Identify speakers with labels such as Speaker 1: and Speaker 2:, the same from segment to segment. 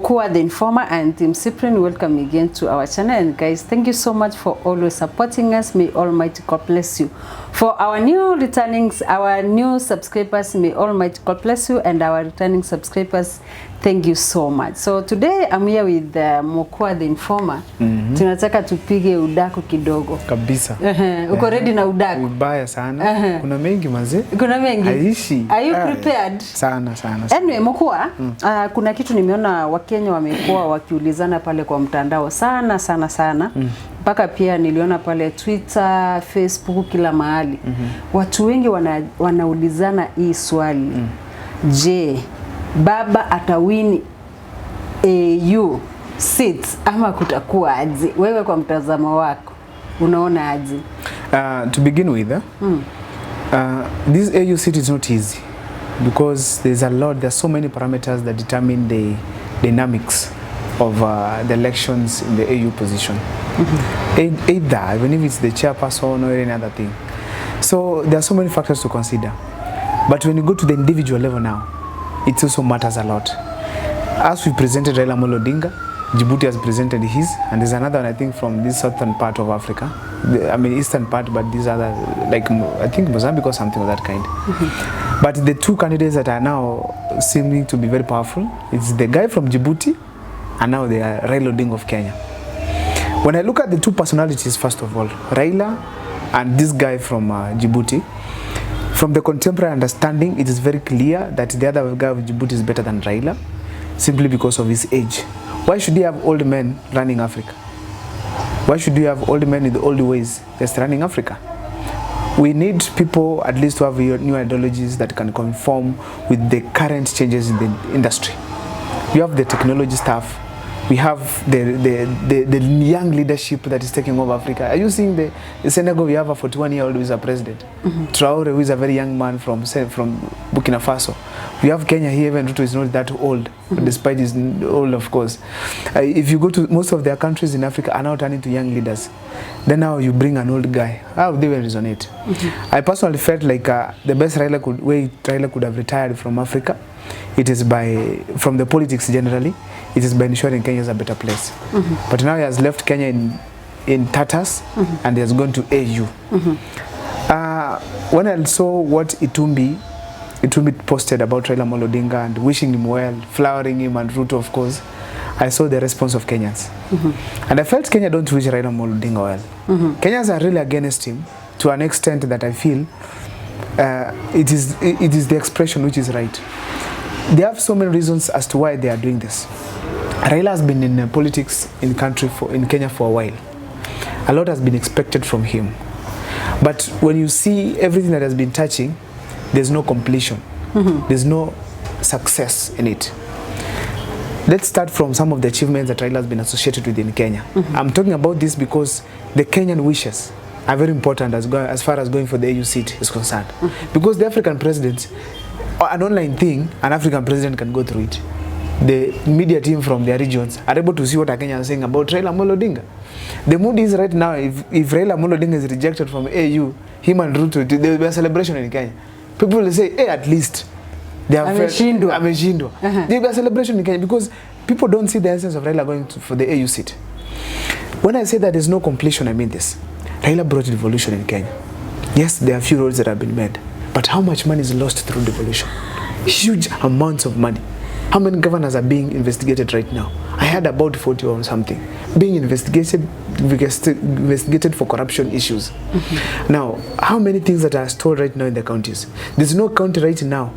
Speaker 1: Mokua the Informer and Team Cyprian, welcome again to our channel. And guys, thank you so much for always supporting us. May Almighty God bless you. For our new returnings, our new subscribers, may Almighty God bless you, and our returning subscribers, thank you so much. So today I'm here with Mokua the Informer. Tunataka tupige udaku kidogo.
Speaker 2: Kabisa.
Speaker 1: Uko ready na udaku?
Speaker 2: Ubaya sana. Kuna mengi manze.
Speaker 1: Kuna mengi.
Speaker 2: Aishi.
Speaker 1: Are you prepared?
Speaker 2: Sana.
Speaker 1: Anyway, Mokua, kuna kitu nimeona Wakenya wamekuwa wakiulizana pale kwa mtandao sana. Mpaka pia niliona pale Twitter, Facebook, kila mahali. Watu wengi wanaulizana hii swali. Je, baba atawini AU seats ama kutakuwa aje? Wewe kwa mtazamo wako unaona aje?
Speaker 2: To begin with, this AU seat is not easy because there's so many parameters that determine the dynamics of the elections in the AU position. Either, even if it's the chairperson or any other thing. So there are so many factors to consider. But when you go to the individual level now, it also matters a lot. As we presented Raila Odinga, Djibouti has presented his, and there's another one I think from this southern part of Africa. Eastern part, but these other, like I think Mozambique or something of that kind. But the two candidates that are now seeming to be very powerful, it's the guy from Djibouti, and now they are Raila Odinga of Kenya. When I look at the two personalities, first of all, Raila and this guy from Djibouti, from the contemporary understanding, it is very clear that the other guy of Djibouti is better than Raila, simply because of his age. Why should you have old men running Africa? Why should you have old men in the old ways just running Africa? We need people at least to have new ideologies that can conform with the current changes in the industry. We have the technology stuff. We have the young leadership that is taking over Africa. Are you seeing the Senegal? We have a 41-year-old who is a president. Traore, who is a very young man from Burkina Faso. We have Kenya here, even Ruto is not that old, despite his old, of course. If you go to most of their countries in Africa are now turning to young leaders. Then now you bring an old guy. How they will resonate? I personally felt like the best way Raila could have retired from Africa, it is from the politics generally, it is by ensuring Kenya is a better place. But now he has left Kenya in tatters, and he has gone to AU. When I saw what Itumbi posted about Raila Odinga and wishing him well, flowering him, and Ruto, of course, I saw the response of Kenyans. And I felt Kenya don't wish Raila Odinga well. Kenyans are really against him to an extent that I feel it is the expression which is right. They have so many reasons as to why they are doing this. Raila has been in politics in Kenya for a while. A lot has been expected from him. But when you see everything that has been touching, there's no completion. There's no success in it. Let's start from some of the achievements that Raila has been associated with in Kenya. I'm talking about this because the Kenyan wishes are very important as far as going for the AU seat is concerned. Because the African president, an online thing, an African president can go through it. The media team from their regions are able to see what a Kenyan is saying about Raila Odinga. The mood is right now, if Raila Odinga is rejected from AU, him and Ruto, there will be a celebration in Kenya. People will say, hey, at least they have ameshindwa. There will be a celebration in Kenya because people don't see the essence of Raila going for the AU seat. When I say that there's no completion, I mean this. Raila brought devolution in Kenya. Yes, there are a few roads that have been made, but how much money is lost through devolution? Huge amounts of money. How many governors are being investigated right now? I heard about 40 or something being investigated for corruption issues. Now, how many things that are stored right now in the counties? There's no county right now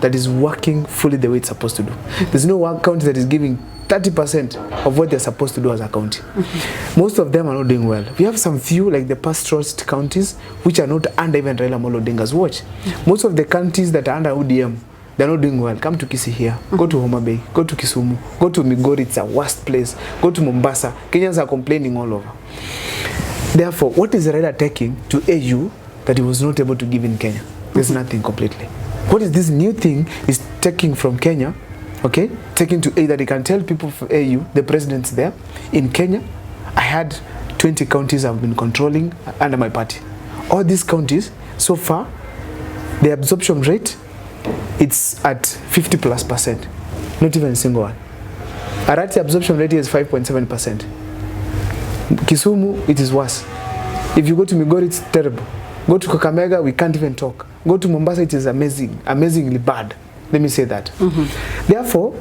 Speaker 2: that is working fully the way it's supposed to do. There's no one county that is giving 30% of what they're supposed to do as a county. Most of them are not doing well. We have some few, like the pastoralist counties, which are not under even Raila Odinga's watch. Most of the counties that are under ODM, they're not doing well. Come to Kisii here, go to Homa Bay, go to Kisumu, go to Migori, it's a worst place. Go to Mombasa, Kenyans are complaining all over. Therefore, what is Raila taking to AU that he was not able to give in Kenya? There's nothing completely. What is this new thing is taking from Kenya, okay, taking to AU that he can tell people for AU, the president's there. In Kenya, I had 20 counties I've been controlling under my party. All these counties, so far, the absorption rate, it's at 50+%. Not even a single one. Arati absorption rate is 5.7%. Kisumu, it is worse. If you go to Migori, it's terrible. Go to Kakamega, we can't even talk. Go to Mombasa, it is amazingly bad. Let me say that. Therefore,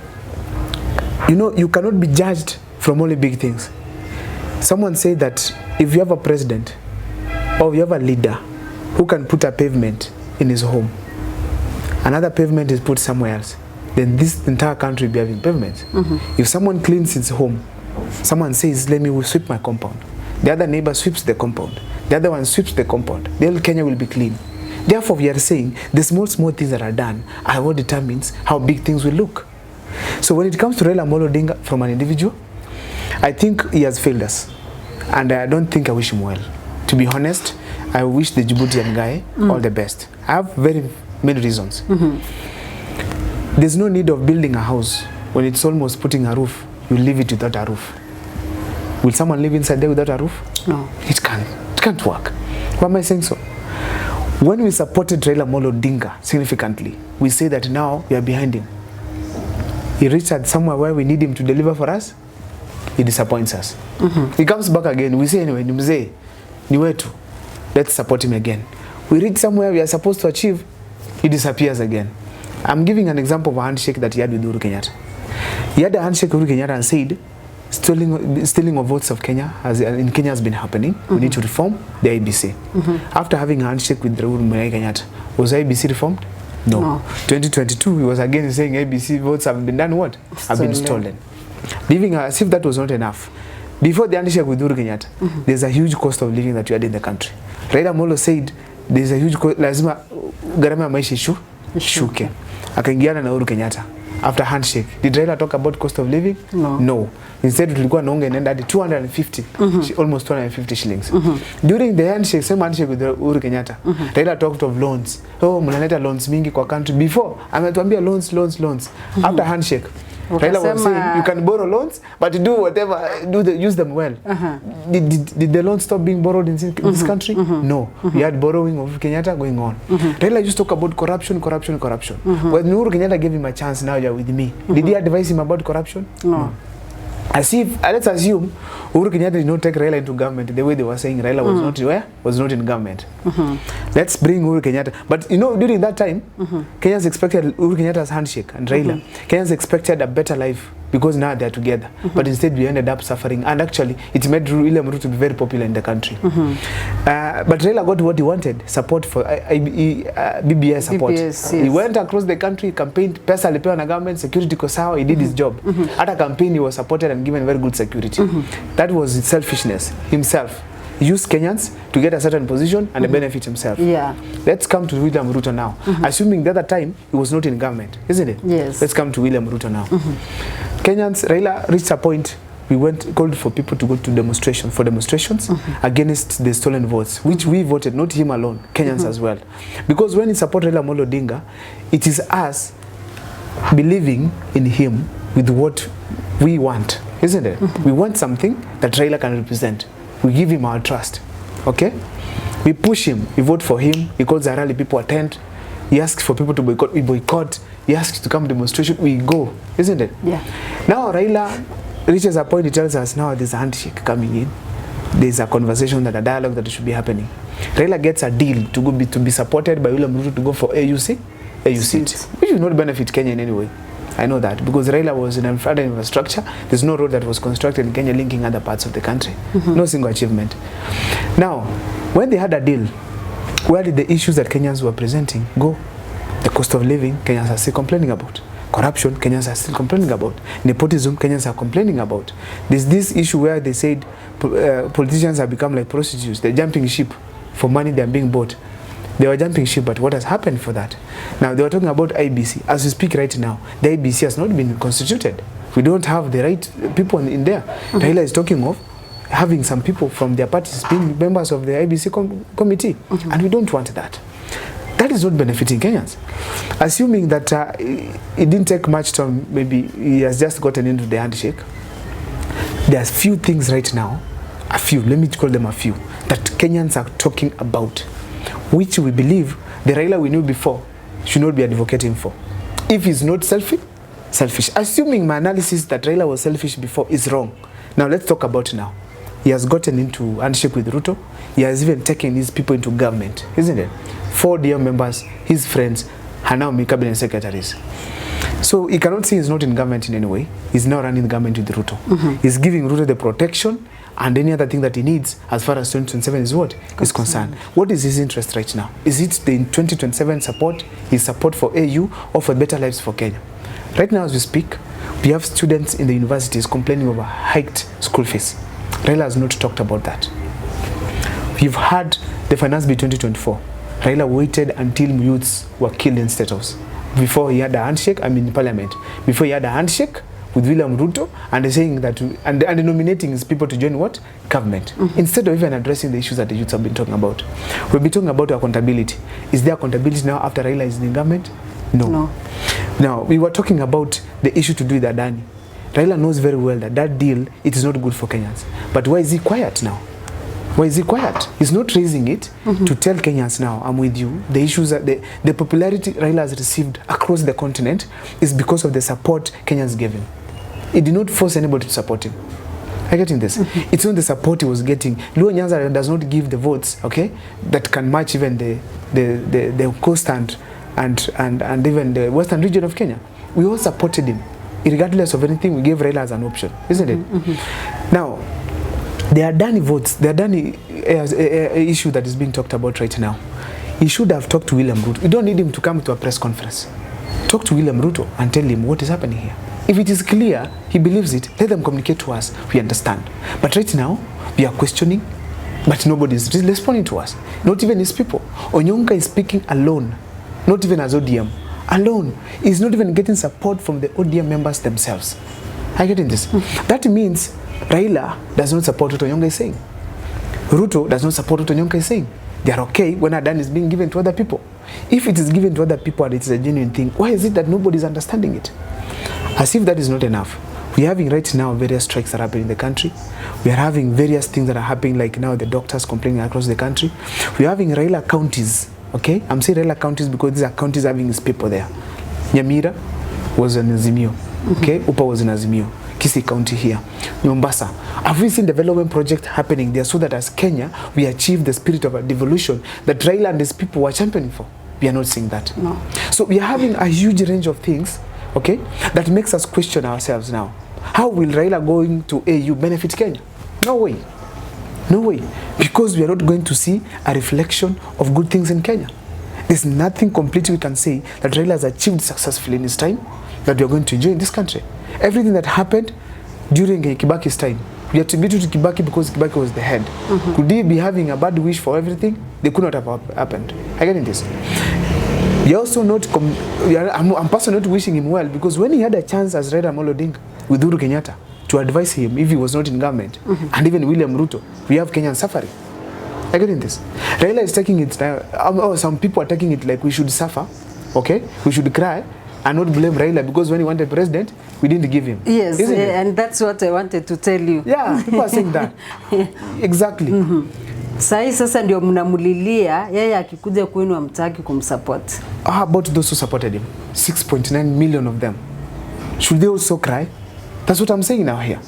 Speaker 2: you cannot be judged from only big things. Someone said that if you have a president or you have a leader who can put a pavement in his home, another pavement is put somewhere else, then this entire country will be having pavements. If someone cleans his home, someone says, let me sweep my compound. The other neighbor sweeps the compound. The other one sweeps the compound. The whole Kenya will be clean. Therefore, we are saying the small things that are done are what determines how big things will look. So when it comes to Raila Odinga from an individual, I think he has failed us. And I don't think I wish him well. To be honest, I wish the Djiboutian guy all the best. I have very many reasons. There's no need of building a house when it's almost putting a roof. You leave it without a roof. Will someone live inside there without a roof?
Speaker 1: No.
Speaker 2: It can't work. Why am I saying so? When we supported Raila Odinga significantly, we say that now we are behind him. He reached at somewhere where we need him to deliver for us. He disappoints us. He comes back again. We say anyway, ni mzee, ni wetu. Let's support him again. We reach somewhere we are supposed to achieve. He disappears again. I'm giving an example of a handshake that he had with Uhuru Kenyatta. He had a handshake with Uhuru Kenyatta and said, stealing of votes of Kenya in Kenya has been happening. We need to reform the IBC. After having a handshake with Uhuru Kenyatta, was IBC reformed? No. 2022, he was again saying IBC votes have been done what? Have been stolen. Leaving as if that was not enough. Before the handshake with Uhuru Kenyatta, there's a huge cost of living that you had in the country. Raila Molo said there's a huge cost, lazima gharama ya maisha shuke. Akaingiana na Uhuru Kenyatta. After handshake, did Raila talk about cost of living? No. Instead, tulikuwa naonga inaenda hadi 250, almost 250 shillings. During the handshake, same handshake with Uhuru Kenyatta, Raila talked of loans. Oh, mnaleta loans mingi kwa country. Before, ametuambia loans. After handshake, Raila was saying you can borrow loans, but do whatever, use them well. Did the loans stop being borrowed in this country? No. We had borrowing of Kenyatta going on. Raila used to talk about corruption. When Uhuru Kenyatta gave him a chance, now you're with me. Did he advise him about corruption? No. As if, let's assume, Uhuru Kenyatta did not take Raila into government the way they were saying Raila was not where? Was not in government. Let's bring Uhuru Kenyatta. But during that time, Kenyans expected Uhuru Kenyatta's handshake and Raila. Kenyans expected a better life because now they're together. But instead we ended up suffering. And actually, it made William Ruto to be very popular in the country. But Raila got what he wanted, support for BBS support. BBS, yes. He went across the country, campaigned, pesa alipewa na government, security kosawa, he did his job. At a campaign, he was supported and given very good security. That was selfishness, himself. He used Kenyans to get a certain position and benefit himself. Yeah. Let's come to William Ruto now. Assuming the other time he was not in government, isn't it? Yes. Let's come to William Ruto now. Kenyans, Raila reached a point, called for people to go to demonstrations against the stolen votes, which we voted, not him alone, Kenyans as well. Because when he supported Raila Odinga, it is us believing in him with what we want, isn't it? We want something that Raila can represent. We give him our trust, okay? We push him, we vote for him, he calls a rally, people attend, he asks for people to boycott, we boycott, he asks to come to demonstration, we go, isn't it? Yeah. Now Raila reaches a point, he tells us now there's a handshake coming in, there's a conversation, a dialogue that should be happening. Raila gets a deal to be supported by William Ruto to go for AU seat, which will not benefit Kenya in any way. I know that because Raila was in infrastructure. There's no road that was constructed in Kenya linking other parts of the country. No single achievement. Now, when they had a deal, where did the issues that Kenyans were presenting go? The cost of living, Kenyans are still complaining about. Corruption, Kenyans are still complaining about. Nepotism, Kenyans are complaining about. There's this issue where they said politicians have become like prostitutes. They're jumping ship for money they're being bought. They were jumping ship, but what has happened for that? Now, they were talking about IBC. As we speak right now, the IBC has not been constituted. We don't have the right people in there. Raila is talking of having some people from their parties being members of the IBC committee, and we don't want that. That is not benefiting Kenyans. Assuming that it didn't take much time, maybe he has just gotten into the handshake, there's few things right now, let me call them a few, that Kenyans are talking about, which we believe the Raila we knew before should not be advocating for. If he's not selfish, selfish. Assuming my analysis that Raila was selfish before is wrong. Now let's talk about now. He has gotten into handshake with Ruto. He has even taken his people into government, isn't it? 4 dear members, his friends, are now cabinet secretaries. So he cannot say he's not in government in any way. He's now running the government with Ruto. He's giving Ruto the protection and any other thing that he needs as far as 2027 is what? Is concerned. What is his interest right now? Is it the 2027 support, his support for AU or for better lives for Kenya? Right now as we speak, we have students in the universities complaining over hiked school fees. Raila has not talked about that. We've had the finance bill 2024. Raila waited until youths were killed in State House before he had a handshake, in parliament, before he had a handshake with William Ruto and saying that, and nominating his people to join what? Government. Instead of even addressing the issues that the youths have been talking about. We'll be talking about accountability. Is there accountability now after Raila is in the government? No. Now, we were talking about the issue to do with Adani. Raila knows very well that that deal, it is not good for Kenyans. But why is he quiet now? Why is he quiet? He's not raising it to tell Kenyans now, I'm with you. The issues that the popularity Raila has received across the continent is because of the support Kenyans gave him. He did not force anybody to support him. Are you getting this? It's not the support he was getting. Luo Nyanza does not give the votes, okay, that can match even the coast and even the western region of Kenya. We all supported him. Regardless of anything, we gave Raila as an option, isn't it? Now, the Adani votes, the Adani issue that is being talked about right now, he should have talked to William Ruto. You don't need him to come to a press conference. Talk to William Ruto and tell him what is happening here. If it is clear, he believes it, let them communicate to us, we understand. But right now, we are questioning, but nobody is responding to us. Not even his people. Onyonka is speaking alone, not even as ODM. Alone. He's not even getting support from the ODM members themselves. Are you getting this? That means Raila does not support what Onyonka is saying. Ruto does not support what Onyonka is saying. They are okay when Adani is being given to other people. If it is given to other people and it is a genuine thing, why is it that nobody is understanding it? As if that is not enough. We are having right now various strikes that are happening in the country. We are having various things that are happening, like now the doctors complaining across the country. We are having Raila counties. Okay, I'm saying Raila counties because these are counties having his people there. Nyamira was in Azimio. Okay, Upa was in Azimio. Kisii County here. Mombasa. Have we seen development project happening there so that as Kenya, we achieve the spirit of a devolution that Raila and his people were championing for? We are not seeing that. No. So we are having a huge range of things, okay, that makes us question ourselves now. How will Raila going to AU benefit Kenya? No way. No way. Because we are not going to see a reflection of good things in Kenya. There's nothing completely we can say that Raila has achieved successfully in his time that we are going to enjoy in this country. Everything that happened during Kibaki's time, we attribute to Kibaki because Kibaki was the head. Could he be having a bad wish for everything? They could not have happened. I get this. We are also not, I'm personally not wishing him well because when he had a chance as Raila Odinga with Uhuru Kenyatta to advise him if he was not in government, and even William Ruto, we have Kenyan suffering. I get this. Raila is taking it, some people are taking it like we should suffer, okay? We should cry and not blame Raila because when he wanted president, we didn't give him.
Speaker 1: Yes, and that's what I wanted to tell you.
Speaker 2: Yeah, people are saying that. Exactly.
Speaker 1: Sahi sasa ndio mnamulilia yeye akikuja kwenu amtaki kumsupport.
Speaker 2: How about those who supported him? 6.9 million of them. Should they also cry? That's what I'm saying now here.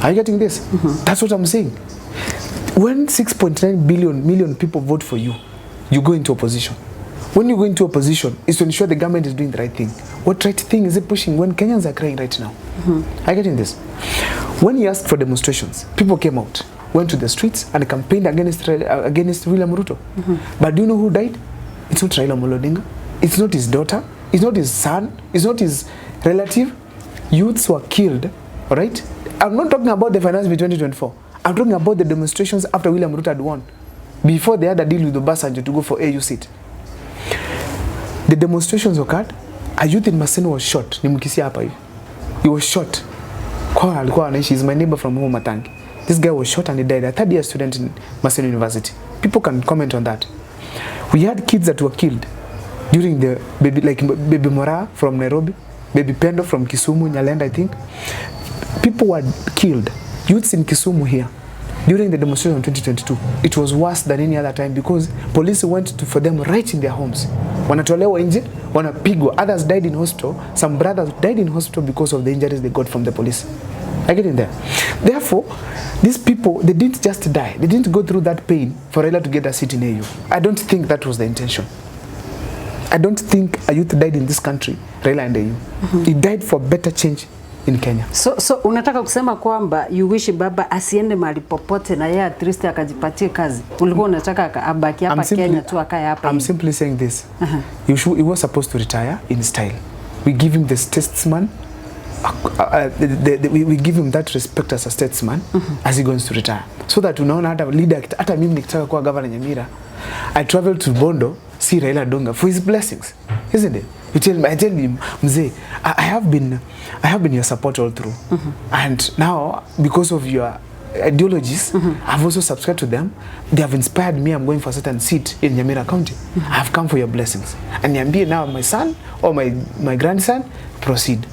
Speaker 2: Are you getting this? That's what I'm saying. When 6.9 million people vote for you, you go into opposition. When you go into opposition, it's to ensure the government is doing the right thing. What right thing is it pushing when Kenyans are crying right now? Are you getting this? When he asked for demonstrations, people came out, went to the streets and campaigned against William Ruto. But do you know who died? It's not Raila Odinga. It's not his daughter. It's not his son. It's not his relative. Youths were killed, all right? I'm not talking about the finance bill 2024. I'm talking about the demonstrations after William Ruto had won, before they had a deal with Obasanjo to go for AU seat. The demonstrations occurred. A youth in Maseno was shot. He was shot. He's my neighbor from home, Matangi. This guy was shot and he died. A third-year student in Maseno University. People can comment on that. We had kids that were killed during the baby Morara from Nairobi, baby Pendo from Kisumu, Nyalenda, I think. People were killed. Youths in Kisumu here during the demonstration in 2022. It was worse than any other time because police went for them right in their homes. Wanatolewa nje, wanapigwa, others died in hospital, some brothers died in hospital because of the injuries they got from the police. I get in there. Therefore, these people, they didn't just die. They didn't go through that pain for Raila to get a seat in AU. I don't think that was the intention. I don't think a youth died in this country, Raila and AU. He died for better change in Kenya.
Speaker 1: So unataka kusema kwamba you wish baba asiende mahali popote na yeye at least akajipatie kazi. Ulikuwa unataka abaki hapa Kenya tu akae hapa.
Speaker 2: I'm simply saying this. He was supposed to retire in style. We give him the statesman. We give him that respect as a statesman as he goes to retire. So that unaona hata leader, hata mimi nikitaka kuwa governor Nyamira, I travel to Bondo, see Raila Odinga for his blessings, isn't it? I tell him, Mzee, I have been your support all through, and now because of your ideologies, I've also subscribed to them. They have inspired me. I'm going for a certain seat in Nyamira County. I've come for your blessings, and Nyambie now, my son or my grandson, proceed,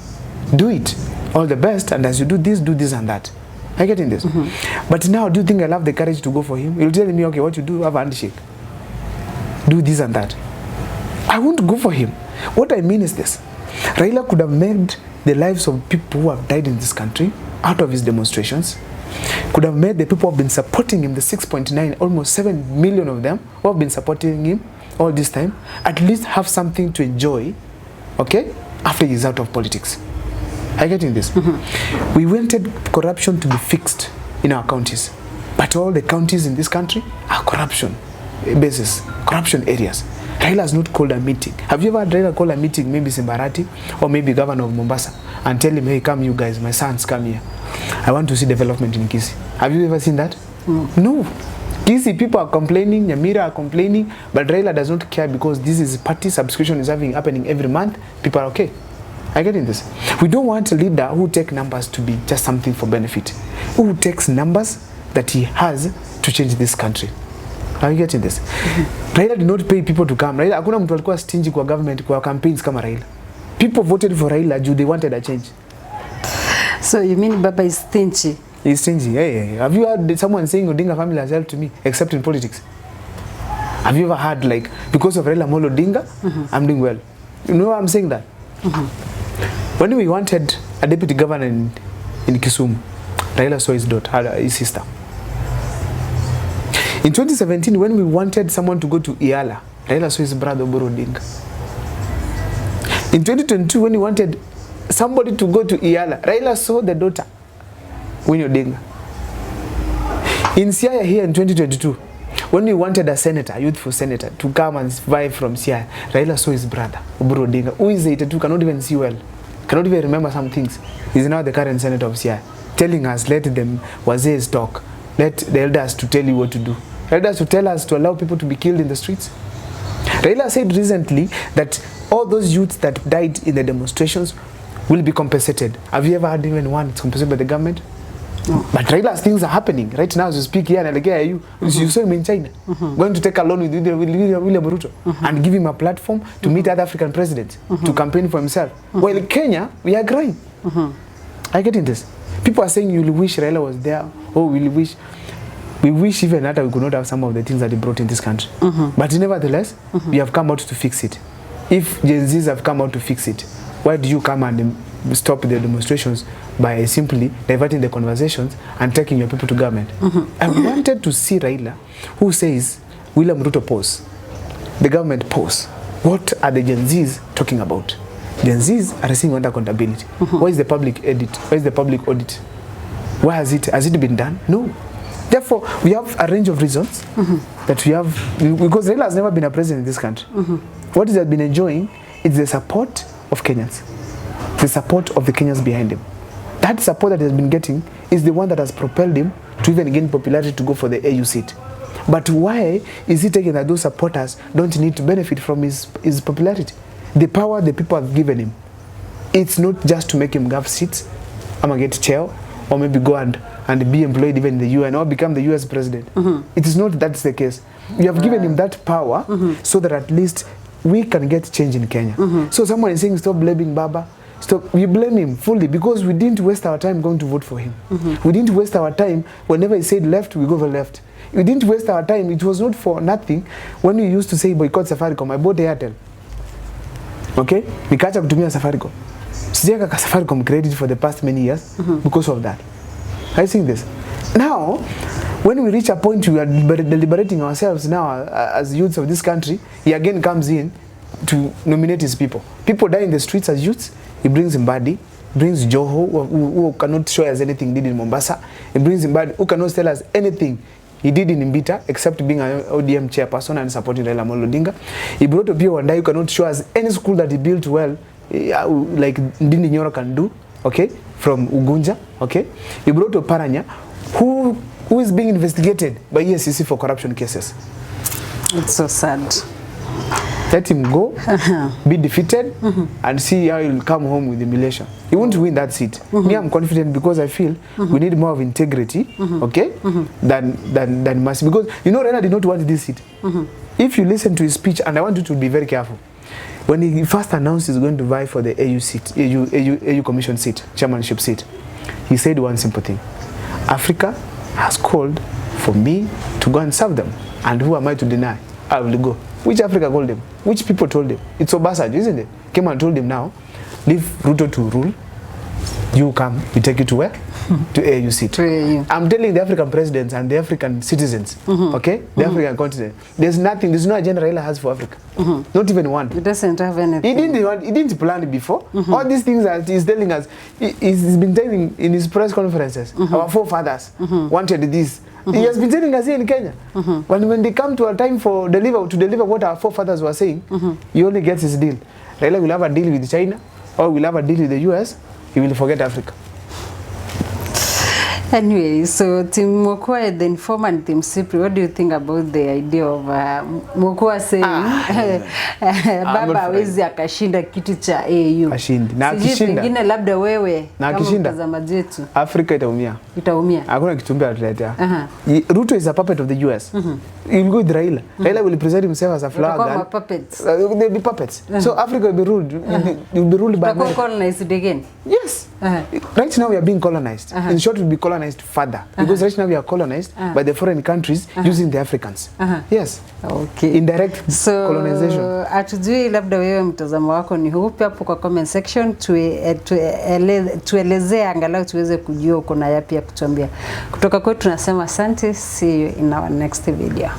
Speaker 2: do it, all the best, and as you do this and that. I get in this. But now, do you think I have the courage to go for him? He'll tell me, okay, what you do, have a handshake, do this and that. I won't go for him. What I mean is this: Raila could have made the lives of people who have died in this country out of his demonstrations, could have made the people who have been supporting him, the 6.9, almost 7 million of them who have been supporting him all this time, at least have something to enjoy, okay, after he's out of politics. I get in this. We wanted corruption to be fixed in our counties, but all the counties in this country are corruption bases, corruption areas. Raila has not called a meeting. Have you ever had Raila call a meeting, maybe Simbarati or maybe governor of Mombasa, and tell him, hey, come you guys, my sons, come here. I want to see development in Kisii. Have you ever seen that? No. Kisii people are complaining, Nyamira are complaining, but Raila does not care because this is party subscription is happening every month. People are okay. I get in this. We don't want a leader who take numbers to be just something for benefit. Who takes numbers that he has to change this country. Are you getting this? Raila did not pay people to come. Raila, hakuna mtu alikuwa stingy kwa government kwa campaigns kama Raila. People voted for Raila due they wanted a change.
Speaker 1: So you mean Baba is stingy?
Speaker 2: He's stingy. Hey, have you heard someone saying Odinga family has helped me, except in politics? Have you ever heard like, because of Raila Odinga, I'm doing well? You know why I'm saying that? When we wanted a deputy governor in Kisumu, Raila saw his daughter, his sister. In 2017, when we wanted someone to go to Iala, Raila saw his brother Morara Odinga. In 2022, when we wanted somebody to go to Iala, Raila saw the daughter, Morara Odinga. In Siaya here in 2022, when we wanted a senator, a youthful senator, to come and survive from Siaya, Raila saw his brother, Morara Odinga, who is 82, cannot even see well, cannot even remember some things. He's now the current senator of Siaya, telling us, let them wazees talk, let the elders to tell you what to do. Elders to tell us to allow people to be killed in the streets. Raila said recently that all those youths that died in the demonstrations will be compensated. Have you ever had even one compensated by the government? No. But Raila's things are happening right now as you speak here, and like, yeah, you saw him in China, going to take a loan with William Ruto and give him a platform to meet other African presidents to campaign for himself. While in Kenya, we are growing. I get in this. People are saying you wish Raila was there. Oh, we wish even that we could not have some of the things that he brought in this country. But nevertheless, we have come out to fix it. If Gen Zs have come out to fix it, why do you come and stop the demonstrations by simply diverting the conversations and taking your people to government? I wanted to see Raila, who says, William Ruto pause, the government pause. What are the Gen Zs talking about? Gen Zs are seeing under accountability. Where is the public audit? Where is the public audit? Where has it been done? No. Therefore, we have a range of reasons that we have, because Raila has never been a president in this country. What he has been enjoying is the support of Kenyans, the support of the Kenyans behind him. That support that he has been getting is the one that has propelled him to even gain popularity to go for the AU seat. But why is he taking that those supporters don't need to benefit from his popularity? The power the people have given him, it's not just to make him have seats, get chair, or maybe go and be employed even in the UN or become the US president. It is not that's the case. We have given him that power so that at least we can get change in Kenya. So someone is saying stop blaming Baba. Stop. We blame him fully because we didn't waste our time going to vote for him. We didn't waste our time whenever he said left, we go for left. We didn't waste our time. It was not for nothing when we used to say boycott Safaricom. I bought Airtel. Okay? Nikaacha kutumia Safaricom. Sijaka Safaricom credit for the past many years because of that. I think this. Now, when we reach a point we are deliberating ourselves now as youths of this country, he again comes in to nominate his people. People die in the streets as youths. He brings Mbadi, brings Joho, who cannot show us anything he did in Mombasa. He brings Mbadi, who cannot tell us anything he did in Mbita, except being an ODM chairperson and supporting Raila Odinga. He brought Opiyo Wandayi, who cannot show us any school that he built well, like Ndindi Nyoro can do, okay, from Ugunja, okay. He brought Oparanya, who is being investigated by EACC for corruption cases.
Speaker 1: It's so sad.
Speaker 2: Let him go, be defeated, and see how he'll come home with humiliation. He won't win that seat. Me, I'm confident because I feel we need more of integrity, okay, than mass. Because, you know, Raila did not want this seat. If you listen to his speech, and I want you to be very careful, when he first announced he's going to vie for the AU seat, AU Commission seat, chairmanship seat, he said one simple thing. Africa has called for me to go and serve them. And who am I to deny? I will go. Which Africa called him? Which people told him? It's Obasanjo, isn't it? Came and told him now, leave Ruto to rule. You come, we take you to where? To AU seat.
Speaker 1: To AU.
Speaker 2: I'm telling the African presidents and the African citizens, okay? The African continent. There's nothing, there's no agenda Raila has for Africa. Not even one.
Speaker 1: It doesn't have anything.
Speaker 2: He didn't plan it before. All these things that he's telling us, he's been telling in his press conferences, our forefathers wanted this. He has been telling us here in Kenya. When they come to a time for to deliver what our forefathers were saying, he only gets his deal. Raila will have a deal with China, or will have a deal with the US, he will forget Africa.
Speaker 1: Anyway, so Tim Mokwa, the informant, Tim Sipri, what do you think about the idea of Mokwa saying baba hawezi akashinda kiti cha AU?
Speaker 2: Ashindi. Na
Speaker 1: akishinda. Sijui pengine labda wewe kama mtazamaji wetu.
Speaker 2: Afrika itaumia.
Speaker 1: Itaumia.
Speaker 2: Hakuna kitu mbaya tuletea. Ruto is a puppet of the US. He will go with Raila. Raila will present himself as a flower girl.
Speaker 1: Puppets.
Speaker 2: They'll be puppets. So Africa will be ruled. Will be ruled by America.
Speaker 1: Colonized again.
Speaker 2: Yes. Right now we are being colonized. In short, we'll be colonized further. Because right now we are colonized by the foreign countries using the Africans. Yes.
Speaker 1: Okay.
Speaker 2: Indirect colonization.
Speaker 1: Atujui labda wewe mtazamo wako ni upi hapo kwa comment section, tuelezee angalau tuweze kujua uko na yapi ya kutuambia. Kutoka kwetu tunasema asante, see you in our next video.